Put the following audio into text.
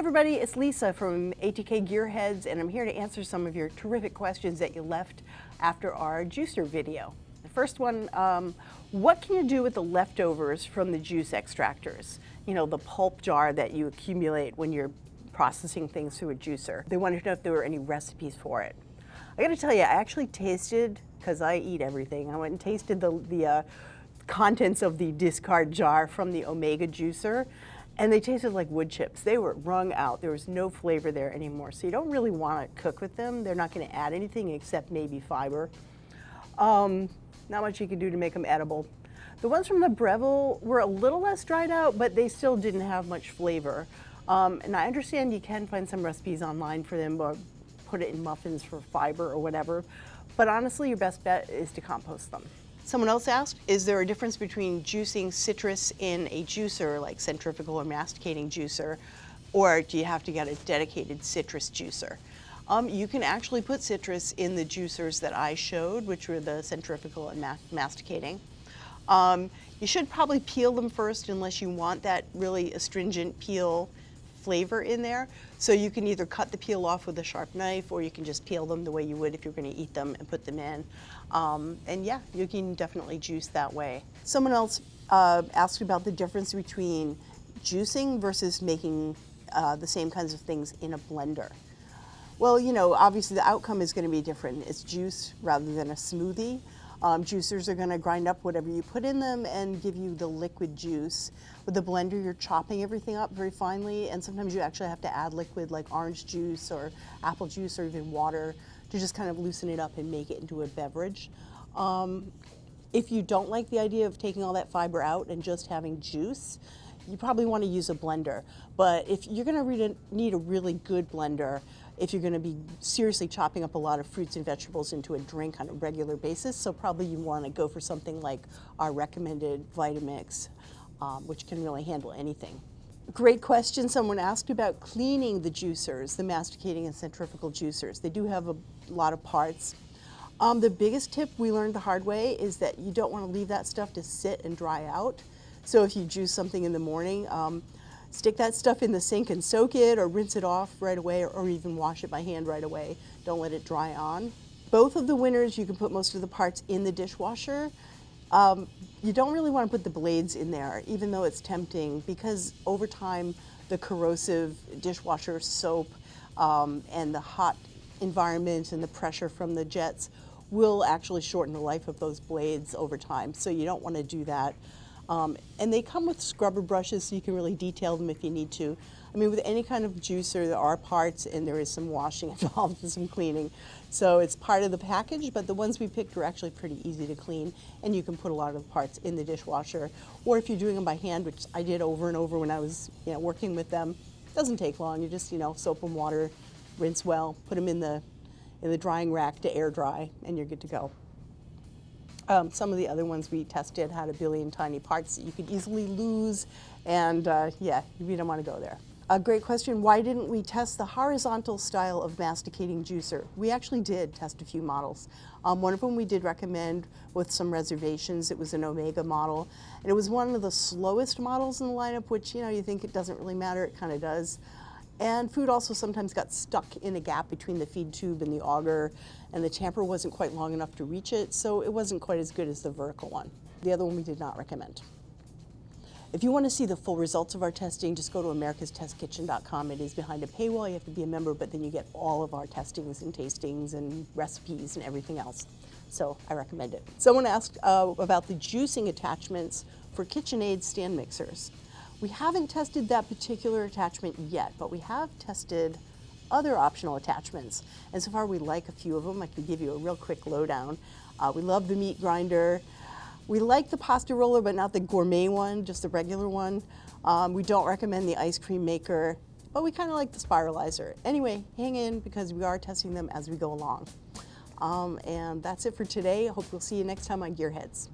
everybody, it's Lisa from ATK Gearheads, and I'm here to answer some of your terrific questions that you left after our juicer video. The first one, what can you do with the leftovers from the juice extractors? You know, the pulp jar that you accumulate when you're processing things through a juicer. They wanted to know if there were any recipes for it. I gotta tell you, I actually tasted, because I eat everything, I went and tasted the contents of the discard jar from the Omega juicer, and they tasted like wood chips. They were wrung out. There was no flavor there anymore. So you don't really want to cook with them. They're not going to add anything except maybe fiber. Not much you can do to make them edible. The ones from the Breville were a little less dried out, but they still didn't have much flavor. And I understand you can find some recipes online for them, or put it in muffins for fiber or whatever. But honestly, your best bet is to compost them. Someone else asked, is there a difference between juicing citrus in a juicer like Centrifugal or Masticating juicer, or do you have to get a dedicated citrus juicer? You can actually put citrus in the juicers that I showed, which were the Centrifugal and Masticating. You should probably peel them first unless you want that really astringent peel flavor in there. So you can either cut the peel off with a sharp knife, or you can just peel them the way you would if you're going to eat them and put them in. And yeah, you can definitely juice that way. Someone else asked about the difference between juicing versus making the same kinds of things in a blender. Well, you know, obviously the outcome is going to be different. It's juice rather than a smoothie. Juicers are going to grind up whatever you put in them and give you the liquid juice. With the blender, you're chopping everything up very finely, and sometimes you actually have to add liquid like orange juice or apple juice or even water to just kind of loosen it up and make it into a beverage. If you don't like the idea of taking all that fiber out and just having juice, you probably want to use a blender. But if you're going to need a really good blender, if you're going to be seriously chopping up a lot of fruits and vegetables into a drink on a regular basis, so probably you want to go for something like our recommended Vitamix, which can really handle anything. Great question. Someone asked about cleaning the juicers, the Masticating and Centrifugal juicers. They do have a lot of parts. The biggest tip we learned the hard way is that you don't want to leave that stuff to sit and dry out. So if you juice something in the morning, stick that stuff in the sink and soak it, or rinse it off right away, or even wash it by hand right away. Don't let it dry on. Both of the winners, you can put most of the parts in the dishwasher. You don't really want to put the blades in there, even though it's tempting, because over time the corrosive dishwasher soap and the hot environment and the pressure from the jets will actually shorten the life of those blades over time. So you don't want to do that. And they come with scrubber brushes, so you can really detail them if you need to. I mean, with any kind of juicer, there are parts and there is some washing involved and some cleaning. So it's part of the package, but the ones we picked were actually pretty easy to clean, and you can put a lot of the parts in the dishwasher. Or if you're doing them by hand, which I did over and over when I was working with them, it doesn't take long. You just soap and water, rinse well, put them in the drying rack to air dry, and you're good to go. Some of the other ones we tested had a billion tiny parts that you could easily lose, and yeah, we don't want to go there. A great question, why didn't we test the horizontal style of masticating juicer? We actually did test a few models. One of them we did recommend with some reservations. It was an Omega model, and it was one of the slowest models in the lineup, which you think it doesn't really matter, it kind of does. And food also sometimes got stuck in a gap between the feed tube and the auger, and the tamper wasn't quite long enough to reach it, so it wasn't quite as good as the vertical one. The other one we did not recommend. If you want to see the full results of our testing, just go to americastestkitchen.com. It is behind a paywall. You have to be a member, but then you get all of our testings and tastings and recipes and everything else. So I recommend it. Someone asked about the juicing attachments for KitchenAid stand mixers. We haven't tested that particular attachment yet, but we have tested other optional attachments. And so far we like a few of them. I can give you a real quick lowdown. We love the meat grinder. We like the pasta roller, but not the gourmet one, just the regular one. We don't recommend the ice cream maker, but we kind of like the spiralizer. Anyway, hang in because we are testing them as we go along. And that's it for today. I hope we'll see you next time on Gearheads.